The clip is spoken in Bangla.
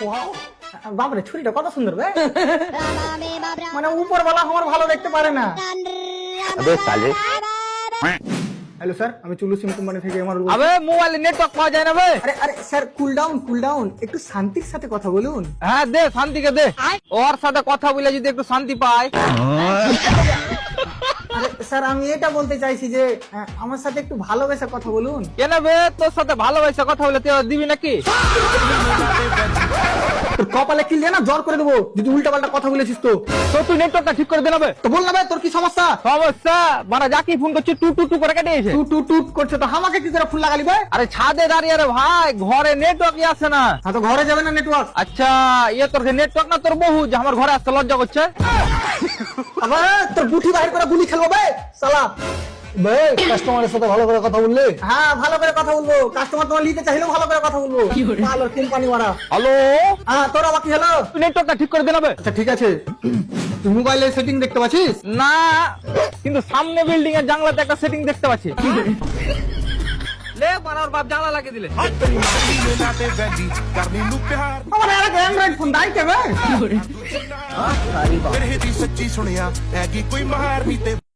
ওয়াও বাবারে ছুরিটা কত সুন্দর বে মানে উপরওয়ালা আমার ভালো দেখতে পারে না। अबे साले হ্যালো স্যার, আমি চুলু সিম কোম্পানি থেকে আমার আবে মোবাইলে নেটওয়ার্ক পাওয়া যায় না বে। আরে আরে স্যার কুল ডাউন একটু শান্তির সাথে কথা বলুন। হ্যাঁ দে শান্তিকে দে, ওর সাথে কথা বলে যদি একটু শান্তি পায়। আরে স্যার আমি এটা বলতে চাইছি যে আমার সাথে একটু ভালোবেসে কথা বলুন। কেন বে, তোর সাথে ভালোবাসা কথা বলে তুই দিবি নাকি? তোর কপালে কিল দিয়ে না জ্বর করে দেবো যদি উল্টা পাল্টা কথা বলেছিস তো। তো তুই নেটওয়ার্কটা ঠিক করে দে না বে। তো বল না ভাই তোর কি সমস্যা? সমস্যা মানে যাকে ফোন করছিস টু টু টু করে কেটে এসে। টুট করছে তো আমাকে কি করে ফুল লাগালি ভাই? আরে ছাদে দাঁড়িয়ে রে ভাই, ঘরে নেটওয়ার্কই আসে না। হ্যাঁ তো ঘরে যাবে না নেটওয়ার্ক? আচ্ছা ইয়ে তোর নেটওয়ার্ক না তোর বহু যে আমার ঘরে আসতে লজ্জা করছে। আবার তোর বুঠি বাহির করে গুলি খেলবো বে শালা। भाई কাস্টমারের সাথে ভালো করে কথা বললে হ্যাঁ ভালো করে কথা বলবো, কাস্টমার তোমার নিতে চাইলেও ভালো করে কথা বলবো। ভালো কোম্পানি মারা। হ্যালো, হ্যাঁ তোর আবার কি হলো? তুই নেটওয়ার্কটা ঠিক করে দে না বে। আচ্ছা ঠিক আছে, তুই মোবাইলে সেটিং দেখতে পাচ্ছিস? না কিন্তু সামনে বিল্ডিং এর জানলাতে একটা সেটিং দেখতে পাচ্ছি। লে মারার বাপ জানলা লাগিয়ে দিলে। আমার আর অ্যান্ড্রয়েড ফোন দাই কে বে? ਫਿਰ ਇਹਦੀ ਸੱਚੀ ਸੁਣਿਆ ਐਗੀ ਕੋਈ ਮਾਰ ਨਹੀਂ ਤੇ